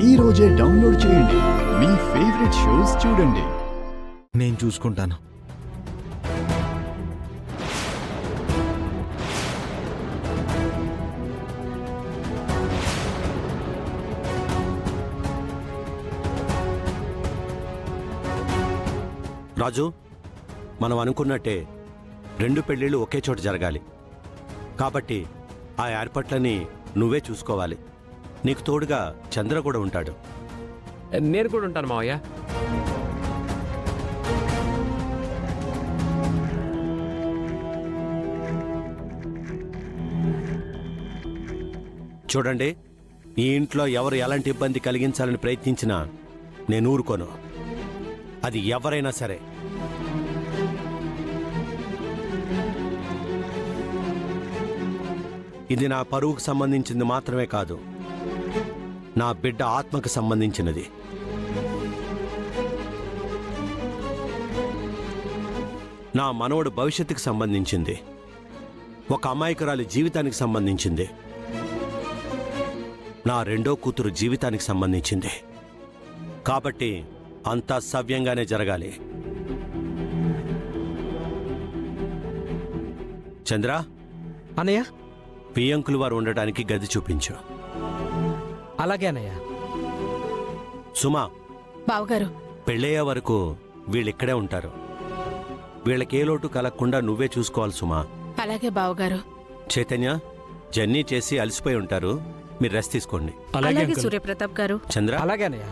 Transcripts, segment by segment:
ఈ రోజే డౌన్లోడ్ చేయండి. మీ ఫేవరెట్ షోస్ చూడండి. నేను చూసుకుంటాను. రాజు, మనం అనుకున్నట్టే 2 పెళ్ళిళ్ళు ఒకే చోట జరగాలి. కాబట్టి ఆ ఏర్పాట్లని నువ్వే చూసుకోవాలి. నీకు తోడుగా చంద్ర కూడా ఉంటాడు. నేను కూడా ఉంటాను మావయ్య. చూడండి, ఈ ఇంట్లో ఎవరు ఎలాంటి ఇబ్బంది కలిగించాలని ప్రయత్నించినా నేను ఊరుకోను. అది ఎవరైనా సరే. ఇది నా పరువుకు సంబంధించింది మాత్రమే కాదు, నా బిడ్డ ఆత్మకు సంబంధించినది. నా మనవడు భవిష్యత్తుకు సంబంధించింది. ఒక అమాయకురాలి జీవితానికి సంబంధించింది. నా 2వ కూతురు జీవితానికి సంబంధించింది. కాబట్టి అంతా సవ్యంగానే జరగాలి. చంద్ర, అన్నయ్య, పియంకులు వారు ఉండటానికి గది చూపించు. అలాగే అన్నయ్య. సుమా, బావగారు, పెళ్ళయ్యే వరకు వీళ్ళిక్కడే ఉంటారు. వీళ్ళకే లోటు కలగకుండా నువ్వే చూసుకోవాలి సుమా. అలాగే బావగారు. చైతన్య, జర్నీ చేసి అలసిపోయి ఉంటారు, మీరు రెస్ట్ తీసుకోండి. అలాగే సూర్యప్రతాప్ గారు. చంద్ర, అలాగే అన్నయ్య.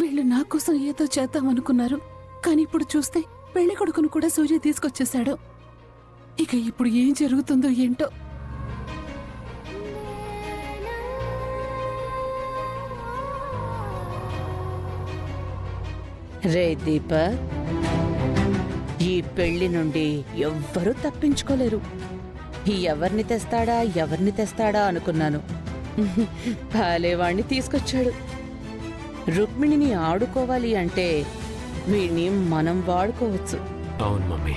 వీళ్ళు నా కోసం ఏదో చేద్దామనుకున్నారు, కానీ ఇప్పుడు చూస్తే పెళ్లి కొడుకును కూడా సూర్య తీసుకొచ్చేశాడు. ఇక ఇప్పుడు ఏం జరుగుతుందో ఏంటో. రే దీపక్, ఈ పెళ్లి నుండి ఎవ్వరూ తప్పించుకోలేరు. ఎవరిని తెస్తాడా అనుకున్నాను. భాలేవాణ్ణి తీసుకొచ్చాడు. రుక్మిణిని ఆడుకోవాలి అంటే వీణ్ణి మనం వాడుకోవచ్చు. అవును మమ్మీ.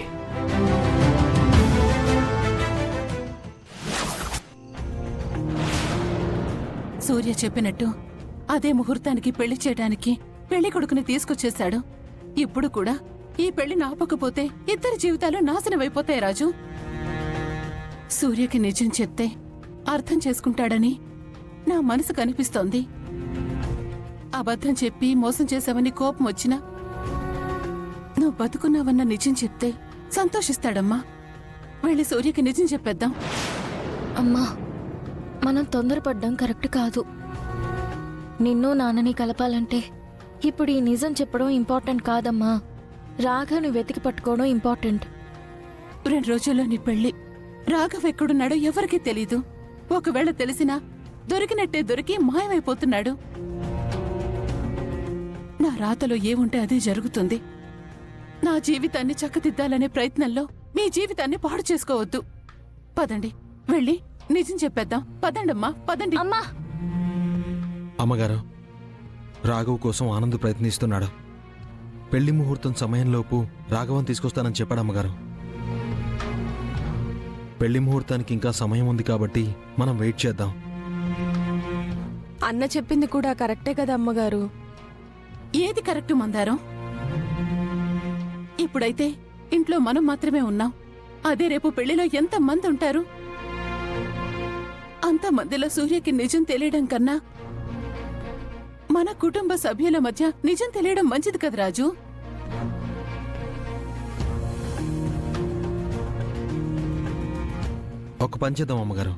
సూర్య చెప్పినట్టు అదే ముహూర్తానికి పెళ్లి చేయడానికి పెళ్లి కొడుకుని తీసుకొచ్చేశాడు. ఇప్పుడు కూడా ఈ పెళ్లి నాపకపోతే ఇద్దరి జీవితాలు నాశనమైపోతాయి రాజు. సూర్యకి నిజం చెప్తే అర్థం చేసుకుంటాడని నా మనసు కనిపిస్తోంది. అబద్ధం చెప్పి మోసం చేశావని కోపం వచ్చినా నువ్వు బతుకున్నావన్న నిజం చెప్తే సంతోషిస్తాడమ్మా. వెళ్ళి సూర్యకి నిజం చెప్పేద్దాం. అమ్మా, మనం తొందరపడ్డం కరెక్ట్ కాదు. నిన్ను నాన్నని కలపాలంటే ఇప్పుడు ఈ నిజం చెప్పడం ఇంపార్టెంట్ కాదమ్మా. రాఘవ్ని వెతికి పట్టుకోవడం ఇంపార్టెంట్. 2 రోజుల్లో నీ పెళ్లి. రాఘవ్ ఎక్కడున్నాడో ఎవరికీ తెలీదు. ఒకవేళ తెలిసినా దొరికినట్టే దొరికి మాయమైపోతున్నాడు. నా రాతలో ఏముంటే అదే జరుగుతుంది. నా జీవితాన్ని చక్కదిద్దాలనే ప్రయత్నంలో మీ జీవితాన్ని పాడు చేసుకోవద్దు. పదండి, వెళ్ళి నిజం చెప్పేద్దాం. పదండమ్మా, పదండి. అమ్మా, అమ్మగారు, రాఘవ్ కోసం ఆనంద్ ప్రయత్నిస్తున్నాడు. పెళ్లి ముహూర్తం సమయంలోపు రాఘవన్ తీసుకొస్తానని చెప్పాడు అమ్మగారు. పెళ్లి ముహూర్తానికి ఇంకా సమయం ఉంది కాబట్టి మనం వెయిట్ చేద్దాం. అన్న చెప్పింది కూడా కరెక్టే కదా అమ్మగారు. ఏది కరెక్టు మందారం? ఇప్పుడైతే ఇంట్లో మనం మాత్రమే ఉన్నాం. అదే రేపు పెళ్లిలో ఎంత మంది ఉంటారు? అంతమందిలో సూర్యకి నిజం తెలియడం కన్నా మన కుటుంబ సభ్యుల మధ్య నిజం తెలియడం మంచిది కదా రాజు. ఒక పని చేద్దాం అమ్మగారు.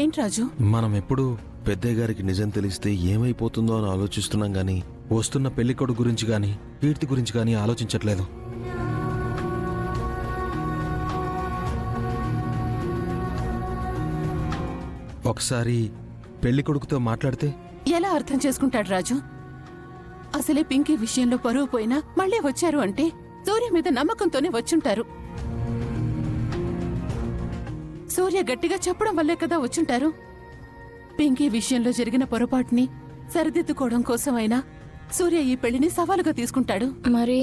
ఏంటి రాజు? మనం ఎప్పుడు పెద్దయ్య గారికి నిజం తెలిస్తే ఏమైపోతుందో అని ఆలోచిస్తున్నాం గానీ వస్తున్న పెళ్లికొడుకు గురించి గానీ కీర్తి గురించి గానీ ఆలోచించట్లేదు. ఒకసారి పెళ్లికొడుకుతో మాట్లాడితే ఎలా అర్థం చేసుకుంటాడు రాజు? అసలే పింకీ విషయంలో పరువు పోయినా మళ్ళీ వచ్చారు అంటే సూర్య మీద నమ్మకంతోనే వచ్చుంటారు. సూర్య గట్టిగా చెప్పడం వల్లే కదా వచ్చుంటారు. పింకీ విషయంలో జరిగిన పొరపాటుని సరిదిద్దుకోవడం కోసమైనా సూర్య ఈ పెళ్లిని సవాలుగా తీసుకుంటాడు. మరి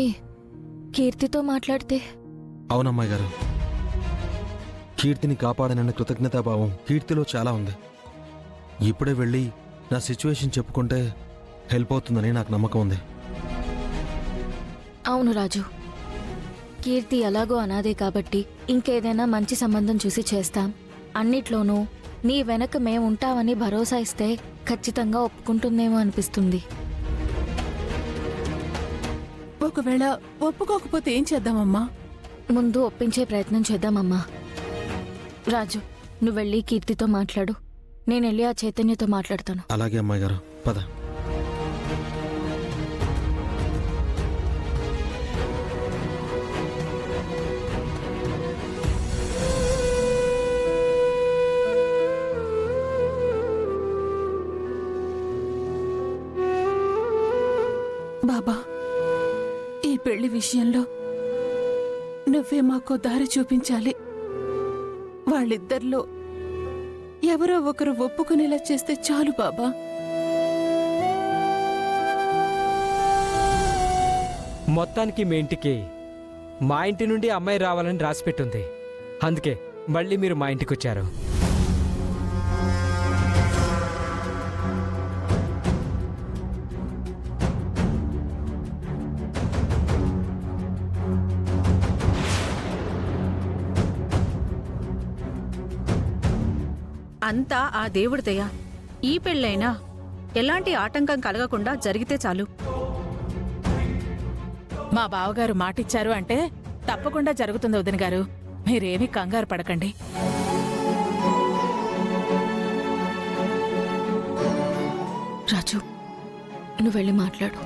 కీర్తితో మాట్లాడితే? అవునమ్మాయి గారు, కీర్తిని కాపాడనన్న కృతజ్ఞతాభావం కీర్తిలో చాలా ఉంది. ఇప్పుడే వెళ్ళి నా సిచ్యువేషన్ చెప్పుకుంటే హెల్ప్ అవుతుందని నాకు నమ్మకం ఉంది. అవును రాజు, కీర్తి ఎలాగో అనాదే కాబట్టి ఇంకేదైనా మంచి సంబంధం చూసి చేస్తాం. అన్నిట్లోనూ నీ వెనక మేము ఉంటామని భరోసా ఇస్తే ఖచ్చితంగా ఒప్పుకుంటుందేమో అనిపిస్తుంది. ఒకవేళ ఒప్పుకోకపోతే ఏం చేద్దామమ్మా? ముందు ఒప్పించే ప్రయత్నం చేద్దామమ్మా. రాజు, నువ్వు వెళ్ళి కీర్తితో మాట్లాడు, నేను వెళ్ళి ఆ చైతన్యతో మాట్లాడతాను. అలాగే అమ్మాయి గారు, పద. బాబా, ఈ పెళ్లి విషయంలో నువ్వే మాకో దారి చూపించాలి. వాళ్ళిద్దరిలో ఎవరో ఒకరు ఒప్పుకునేలా చేస్తే చాలు బాబా. మొత్తానికి మీ ఇంటికి మా ఇంటి నుండి అమ్మాయి రావాలని రాసిపెట్టుంది. అందుకే మళ్ళీ మీరు మా ఇంటికి వచ్చారు. అంతా ఆ దేవుడి దయ. ఈ పెళ్ళైనా ఎలాంటి ఆటంకం కలగకుండా జరిగితే చాలు. మా బావగారు మాటిచ్చారు అంటే తప్పకుండా జరుగుతుంది వదిన గారు. మీరేమీ కంగారు పడకండి. రాజు, నువ్వు వెళ్ళి మాట్లాడు.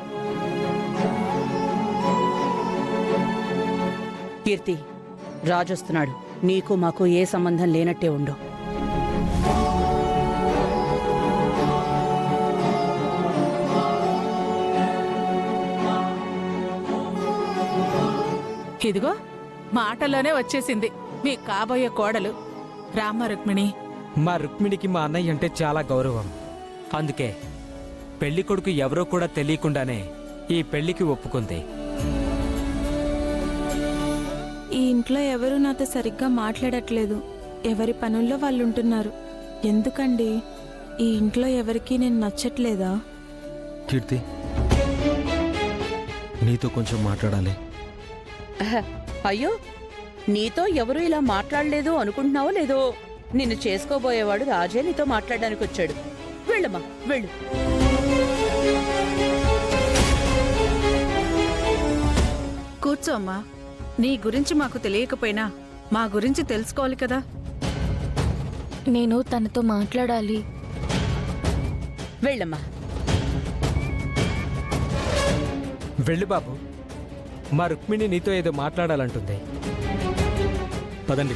కీర్తి, రాజొస్తున్నాడు. నీకు మాకు ఏ సంబంధం లేనట్టే ఉండు. ఇదిగో మాటలోనే వచ్చేసింది మీ కాబోయే కోడలు. రామ్మ రుక్మిణి, మా రుక్మిణికి మా అన్నయ్య అంటే చాలా గౌరవం. అందుకే పెళ్లి కొడుకు ఎవరో కూడా తెలియకుండానే ఈ పెళ్లికి ఒప్పుకుంది. ఈ ఇంట్లో ఎవరూ నాతో సరిగ్గా మాట్లాడట్లేదు. ఎవరి పనుల్లో వాళ్ళు ఉంటున్నారు. ఎందుకండి? ఈ ఇంట్లో ఎవరికీ నేను నచ్చట్లేదా? కీర్తి, నీతో కొంచెం మాట్లాడాలి. అయ్యో, నీతో ఎవరు ఇలా మాట్లాడలేదు అనుకుంటున్నావో లేదో. నిన్ను చేసుకోబోయేవాడు రాజే నీతో మాట్లాడడానికి వచ్చాడు. వెళ్ళమ్మా, వెళ్ళు. కూర్చో అమ్మా. నీ గురించి మాకు తెలియకపోయినా మా గురించి తెలుసుకోవాలి కదా. నేను తనతో మాట్లాడాలి. వెళ్ళమ్మా. వెళ్ళు బాబు, మా రుక్మిణి నీతో ఏదో మాట్లాడాలంటుంది. పదండి.